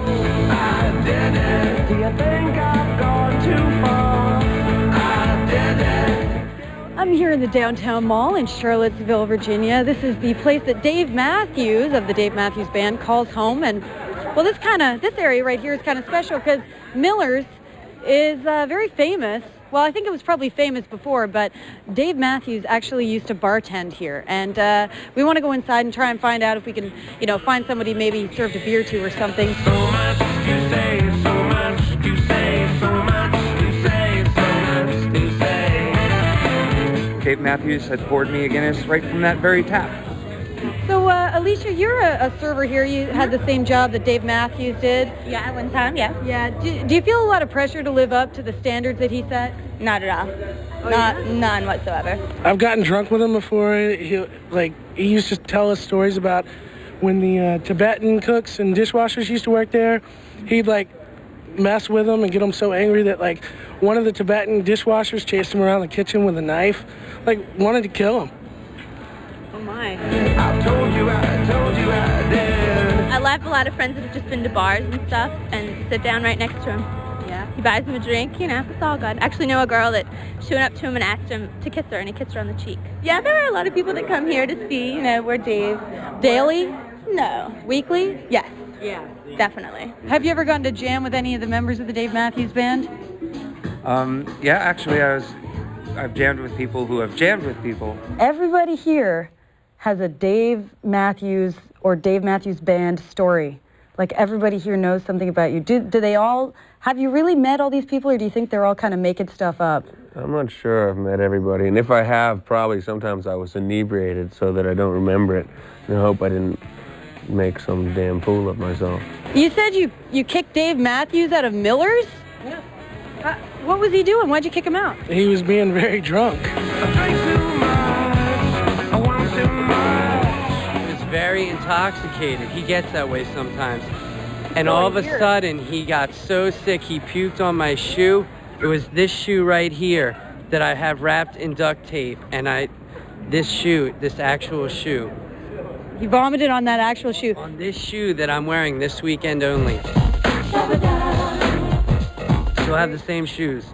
I did it. Do you think I've gone too far? I did it. I'm here in the downtown mall in Charlottesville, Virginia. This is the place that Dave Matthews of the Dave Matthews Band calls home. And well, this area right here is kind of special because Miller's is very famous. Well, I think it was probably famous before, but Dave Matthews actually used to bartend here. And we want to go inside and try and find out if we can, find somebody maybe he served a beer to or something. So much you say, so much you say, so much you say, so much you say. Dave Matthews had poured me a Guinness right from that very tap. So, Alicia, you're a server here. You had the same job that Dave Matthews did. Yeah, at one time, yeah. Yeah. Do you feel a lot of pressure to live up to the standards that he set? Not at all. None whatsoever. I've gotten drunk with him before. He used to tell us stories about when the Tibetan cooks and dishwashers used to work there. He'd mess with them and get them so angry that one of the Tibetan dishwashers chased him around the kitchen with a knife, wanted to kill him. Oh my. I told you I did. I have a lot of friends that have just been to bars and stuff and sit down right next to him. Yeah. He buys them a drink, it's all good. I actually know a girl that she went up to him and asked him to kiss her, and he kissed her on the cheek. Yeah, there are a lot of people that come here to see, where Dave. Daily? No. Weekly? Yes. Yeah. Definitely. Have you ever gone to jam with any of the members of the Dave Matthews Band? Yeah, actually, I've jammed with people who have jammed with people. Everybody here has a Dave Matthews or Dave Matthews Band story. Everybody here knows something about you. Do they all, have you really met all these people, or do you think they're all kind of making stuff up? I'm not sure I've met everybody, and if I have, probably sometimes I was inebriated so that I don't remember it. And I hope I didn't make some damn fool of myself. You said you kicked Dave Matthews out of Miller's? Yeah. What was he doing? Why'd you kick him out? He was being very drunk. I drink too much. I want too much. He was very intoxicated. He gets that way sometimes. And all of a sudden, he got so sick, he puked on my shoe. It was this shoe right here that I have wrapped in duct tape. And this actual shoe. He vomited on that actual shoe? On this shoe that I'm wearing this weekend only. Still have the same shoes.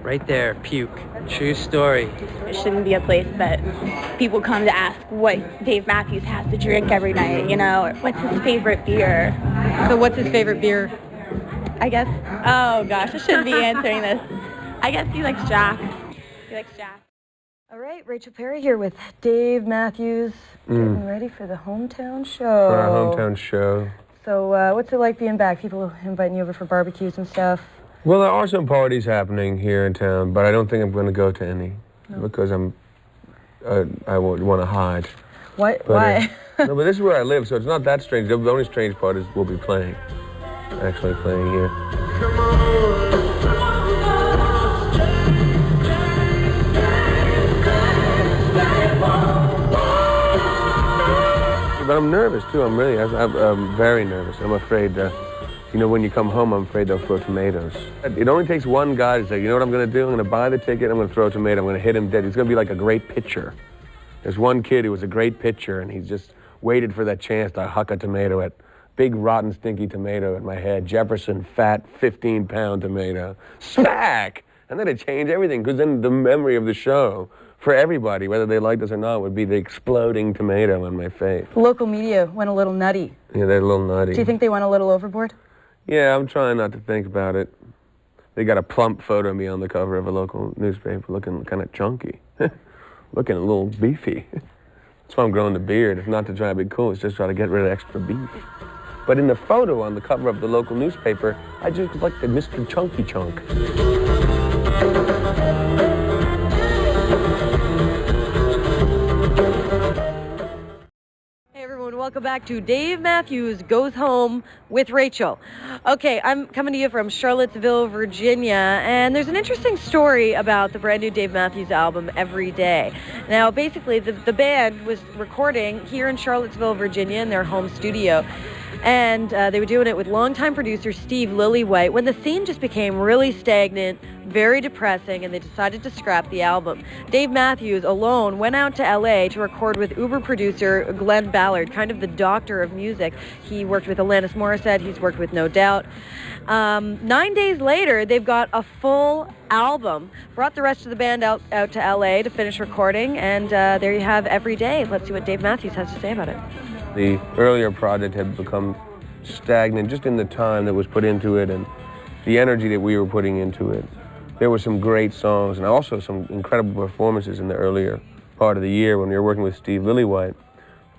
Right there, puke. True story. It shouldn't be a place that people come to ask what Dave Matthews has to drink every night, or what's his favorite beer. So what's his favorite beer? I guess, oh gosh, I shouldn't be answering this. I guess he likes Jack. All right, Rachel Perry here with Dave Matthews, getting ready for the hometown show. For our hometown show. So what's it like being back? People inviting you over for barbecues and stuff? Well, there are some parties happening here in town, but I don't think I'm going to go to any because I would want to hide. What? But, Why? No, but this is where I live, so it's not that strange. The only strange part is we'll be actually playing here. But I'm nervous too. I'm very nervous. I'm afraid. When you come home, I'm afraid they'll throw tomatoes. It only takes one guy to say, you know what I'm going to do? I'm going to buy the ticket, I'm going to throw a tomato, I'm going to hit him dead. He's going to be like a great pitcher. There's one kid who was a great pitcher, and he's just waited for that chance to huck a tomato at big, rotten, stinky tomato at my head. Jefferson, fat, 15-pound tomato. Smack! And then it changed everything, because then the memory of the show for everybody, whether they liked us or not, would be the exploding tomato on my face. The local media went a little nutty. Yeah, they're a little nutty. Do you think they went a little overboard? Yeah, I'm trying not to think about it. They got a plump photo of me on the cover of a local newspaper looking kind of chunky. Looking a little beefy. That's why I'm growing the beard. It's not to try to be cool, it's just try to get rid of extra beef. But in the photo on the cover of the local newspaper, I just look like the Mr. Chunky Chunk. Welcome back to Dave Matthews Goes Home with Rachel. Okay, I'm coming to you from Charlottesville, Virginia, and there's an interesting story about the brand new Dave Matthews album, Every Day. Now, basically, the band was recording here in Charlottesville, Virginia, in their home studio, and they were doing it with longtime producer Steve Lillywhite when the scene just became really stagnant, very depressing, and they decided to scrap the album. Dave Matthews alone went out to LA to record with Uber producer Glenn Ballard, kind of the doctor of music. He worked with Alanis Morissette, he's worked with No Doubt. 9 days later, they've got a full album. Brought the rest of the band out to LA to finish recording, and there you have Every Day. Let's see what Dave Matthews has to say about it. The earlier project had become stagnant just in the time that was put into it and the energy that we were putting into it. There were some great songs and also some incredible performances in the earlier part of the year when we were working with Steve Lillywhite.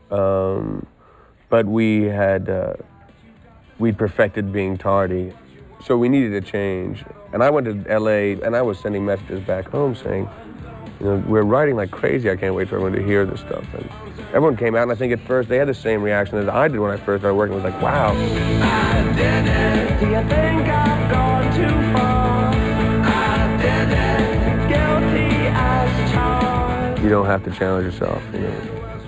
But we'd perfected being tardy, so we needed a change. And I went to LA and I was sending messages back home saying, you know, we're writing like crazy, I can't wait for everyone to hear this stuff. And everyone came out, and I think at first they had the same reaction as I did when I first started working. It was like, wow. I did it. Do you think I've gone too far? I did it. Guilty as charged. You don't have to challenge yourself, you know.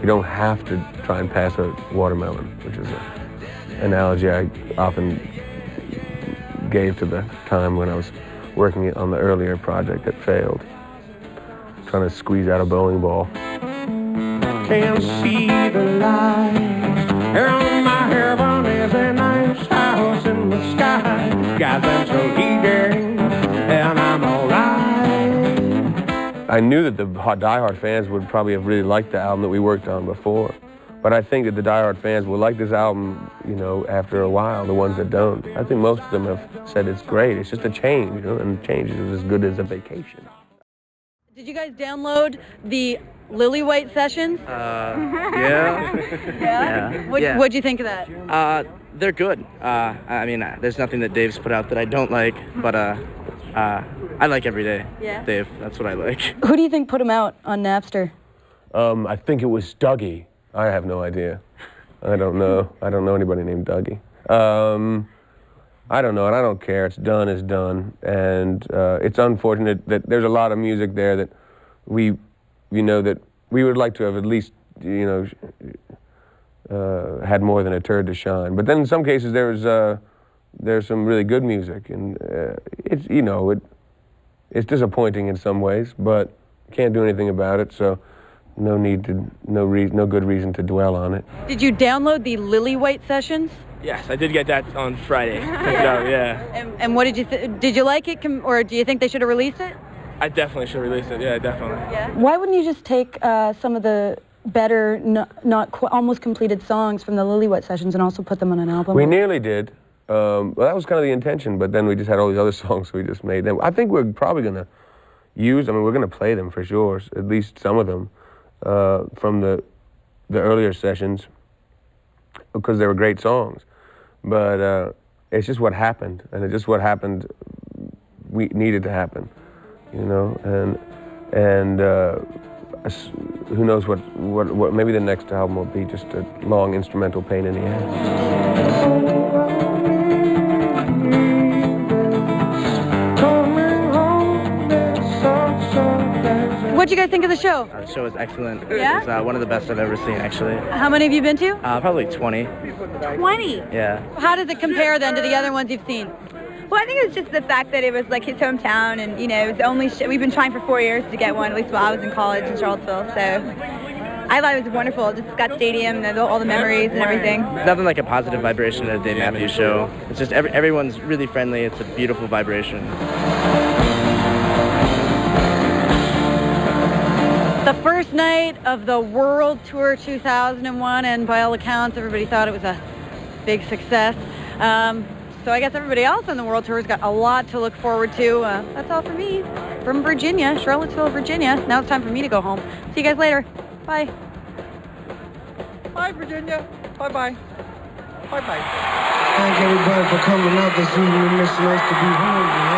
You don't have to try and pass a watermelon, which is an analogy I often gave to the time when I was working on the earlier project that failed. Trying to squeeze out a bowling ball. Can't see the light. And my heaven is a nice house in the sky. Got them so eager, and I'm alright. I knew that the diehard fans would probably have really liked the album that we worked on before. But I think that the diehard fans will like this album, you know, after a while, the ones that don't. I think most of them have said it's great. It's just a change, you know, and change is as good as a vacation. Did you guys download the Lillywhite sessions? Yeah. Yeah? What'd you think of that? They're good. I mean, there's nothing that Dave's put out that I don't like, but I like Every Day. Yeah. Dave, that's what I like. Who do you think put him out on Napster? I think it was Dougie. I have no idea. I don't know. I don't know anybody named Dougie. I don't know, and I don't care. It's done is done, and it's unfortunate that there's a lot of music there that we would like to have at least, you know, had more than a turd to shine. But then in some cases there's some really good music, and it's, you know, it's disappointing in some ways, but can't do anything about it. So no good reason to dwell on it. Did you download the Lillywhite sessions? Yes, I did get that on Friday. Yeah. And what did you did you like it, or do you think they should have released it? I definitely should release it. Yeah, definitely. Yeah. Why wouldn't you just take some of the better, almost completed songs from the Lillywhite sessions and also put them on an album? We nearly did. Well, that was kind of the intention, but then we just had all these other songs, so we just made them. I think we're probably going to we're going to play them for sure, at least some of them, from the earlier sessions, because they were great songs. But it's just what happened, and it's just what happened we needed to happen, you know, and who knows what maybe the next album will be just a long instrumental pain in the ass. What'd you guys think of the show? The show was excellent. Yeah? It was one of the best I've ever seen, actually. How many have you been to? Probably 20. 20? Yeah. How does it compare then to the other ones you've seen? Well, I think it was just the fact that it was like his hometown, and you know, it was the only we've been trying for 4 years to get one, at least while I was in college in Charlottesville. So I thought it was wonderful. Just Scott Stadium and all the memories and everything. Nothing like a positive vibration at a Dave Matthews show. It's just everyone's really friendly. It's a beautiful vibration. The first night of the World Tour 2001, and by all accounts, everybody thought it was a big success. So I guess everybody else on the World Tour has got a lot to look forward to. That's all for me from Virginia, Charlottesville, Virginia. Now it's time for me to go home. See you guys later. Bye. Bye, Virginia. Bye-bye. Bye-bye. Thank everybody for coming out this evening. It's nice to be home.